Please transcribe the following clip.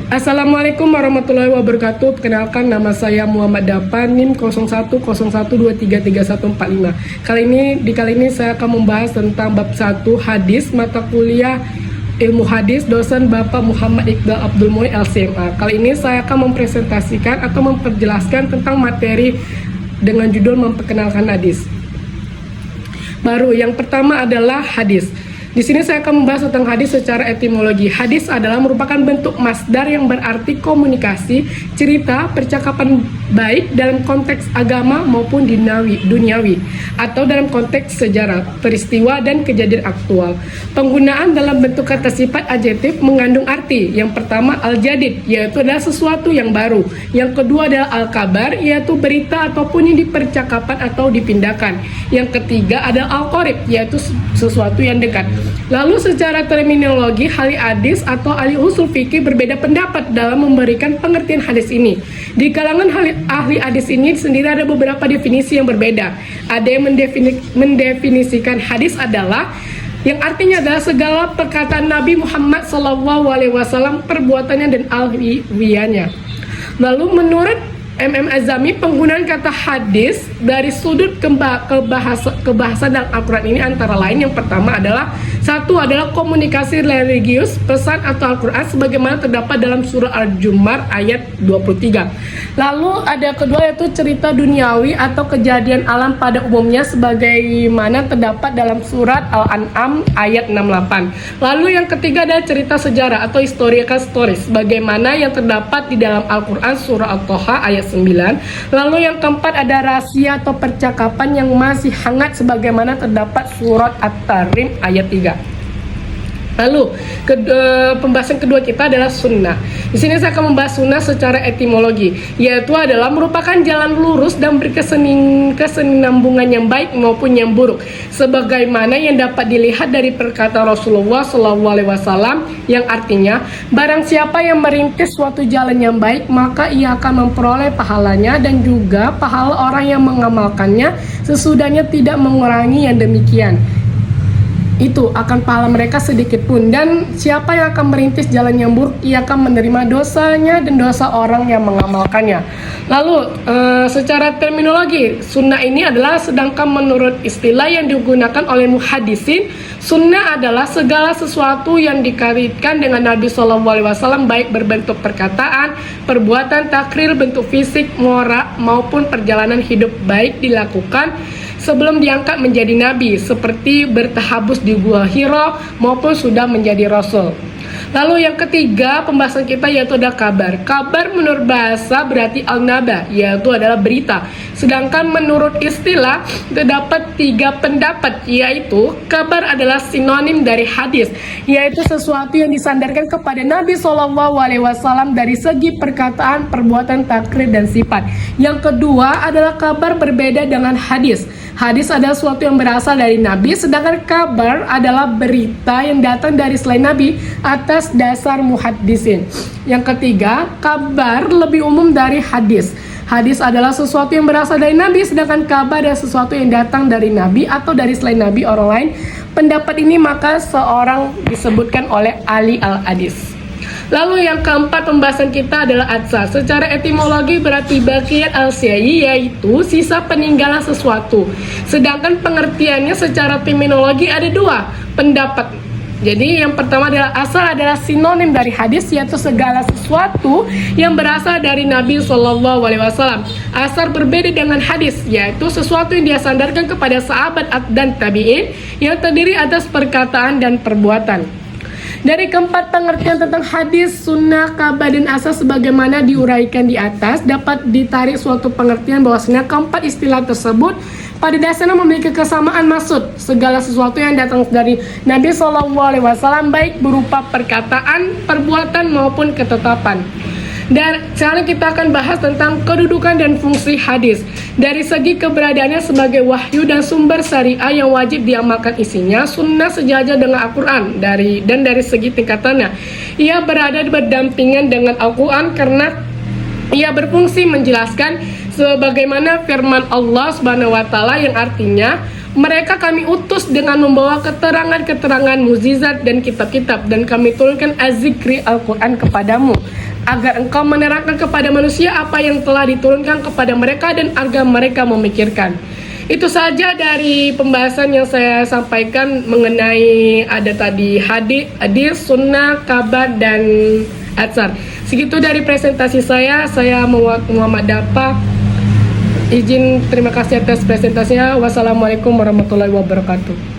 Assalamualaikum warahmatullahi wabarakatuh. Perkenalkan, nama saya Muhammad Dapan, NIM 0101233145. Kali ini saya akan membahas tentang bab 1 hadis, mata kuliah ilmu hadis, dosen Bapak Muhammad Iqbal Abdul Mu'in LCMA. Kali ini saya akan mempresentasikan atau memperjelaskan tentang materi dengan judul memperkenalkan hadis. Baru, yang pertama adalah hadis. Di sini saya akan membahas tentang hadis secara etimologi. Hadis adalah merupakan bentuk masdar yang berarti komunikasi, cerita, percakapan baik dalam konteks agama maupun duniawi atau dalam konteks sejarah, peristiwa dan kejadian aktual. Penggunaan dalam bentuk kata sifat adjektif mengandung arti. Yang pertama al-jadid, yaitu adalah sesuatu yang baru. Yang kedua adalah al-kabar, yaitu berita ataupun yang dipercakapan atau dipindahkan. Yang ketiga adalah al-qorib, yaitu sesuatu yang dekat. Lalu secara terminologi, ahli hadis atau ahli usul fikih berbeda pendapat dalam memberikan pengertian hadis ini. Di kalangan ahli hadis ini sendiri ada beberapa definisi yang berbeda. Ada yang mendefinisikan hadis adalah yang artinya adalah segala perkataan Nabi Muhammad SAW, perbuatannya dan alwiyahnya. Lalu menurut Azami, penggunaan kata hadis dari sudut kebahasan dalam Al-Quran ini antara lain yang pertama adalah satu adalah komunikasi religius, pesan atau Al-Quran sebagaimana terdapat dalam surah Al-Jumar ayat 23. Lalu ada kedua yaitu cerita duniawi atau kejadian alam pada umumnya sebagaimana terdapat dalam surat Al-An'am ayat 68. Lalu yang ketiga adalah cerita sejarah atau historical stories sebagaimana yang terdapat di dalam Al-Quran surah Al-Toha ayat 9. Lalu yang keempat ada rahasia atau percakapan yang masih hangat sebagaimana terdapat surat At-Tahrim ayat 3. Lalu pembahasan kedua kita adalah sunnah. Di sini saya akan membahas sunnah secara etimologi, yaitu adalah merupakan jalan lurus dan berkesinambungan yang baik maupun yang buruk, sebagaimana yang dapat dilihat dari perkataan Rasulullah SAW yang artinya barang siapa yang merintis suatu jalan yang baik maka ia akan memperoleh pahalanya dan juga pahala orang yang mengamalkannya sesudahnya tidak mengurangi yang demikian. Itu akan pahala mereka sedikit pun, dan siapa yang akan merintis jalan yang buruk ia akan menerima dosanya dan dosa orang yang mengamalkannya. Lalu secara terminologi, sunnah ini adalah sedangkan menurut istilah yang digunakan oleh muhaddisin, sunnah adalah segala sesuatu yang dikaitkan dengan Nabi SAW baik berbentuk perkataan, perbuatan, takrir, bentuk fisik, moral maupun perjalanan hidup baik dilakukan sebelum diangkat menjadi nabi seperti bertahabus di Gua Hira maupun sudah menjadi rasul. Lalu yang ketiga pembahasan kita yaitu ada kabar. Kabar menurut bahasa berarti al-naba, yaitu adalah berita. Sedangkan menurut istilah terdapat 3 pendapat, yaitu kabar adalah sinonim dari hadis, yaitu sesuatu yang disandarkan kepada Nabi SAW dari segi perkataan, perbuatan, takrir dan sifat. Yang kedua adalah kabar berbeda dengan hadis. Hadis adalah sesuatu yang berasal dari Nabi, sedangkan kabar adalah berita yang datang dari selain Nabi atas dasar muhaddisin. Yang ketiga, kabar lebih umum dari hadis. Hadis adalah sesuatu yang berasal dari Nabi, sedangkan kabar adalah sesuatu yang datang dari Nabi atau dari selain Nabi orang lain. Pendapat ini maka seorang disebutkan oleh ahli al-hadis. Lalu yang keempat pembahasan kita adalah atsar. Secara etimologi berarti baqiyat al-syai, yaitu sisa peninggalan sesuatu. Sedangkan pengertiannya secara terminologi ada 2 pendapat. Jadi yang pertama adalah asar adalah sinonim dari hadis, yaitu segala sesuatu yang berasal dari Nabi SAW. Asar berbeda dengan hadis, yaitu sesuatu yang dia sandarkan kepada sahabat dan tabi'in yang terdiri atas perkataan dan perbuatan. Dari keempat pengertian tentang hadis, sunnah, kabar, dan asar sebagaimana diuraikan di atas, dapat ditarik suatu pengertian bahwasanya keempat istilah tersebut pada dasarnya memiliki kesamaan maksud. Segala sesuatu yang datang dari Nabi SAW baik berupa perkataan, perbuatan maupun ketetapan. Dan sekarang kita akan bahas tentang kedudukan dan fungsi hadis. Dari segi keberadaannya sebagai wahyu dan sumber syariah yang wajib diamalkan isinya, sunnah sejajar dengan Al-Quran dan dari segi tingkatannya. Ia berada berdampingan dengan Al-Quran karena ia berfungsi menjelaskan sebagaimana firman Allah Subhanahu wa taala yang artinya Mereka kami utus dengan membawa keterangan-keterangan mukjizat dan kitab-kitab, dan kami turunkan az-zikri Al-Quran kepadamu agar engkau menerangkan kepada manusia apa yang telah diturunkan kepada mereka dan agar mereka memikirkan. Itu saja dari pembahasan yang saya sampaikan mengenai ada tadi hadis, sunnah, kabar, dan atsar. Segitu dari presentasi saya Muhammad Dapa. Izin terima kasih atas presentasinya. Wassalamualaikum warahmatullahi wabarakatuh.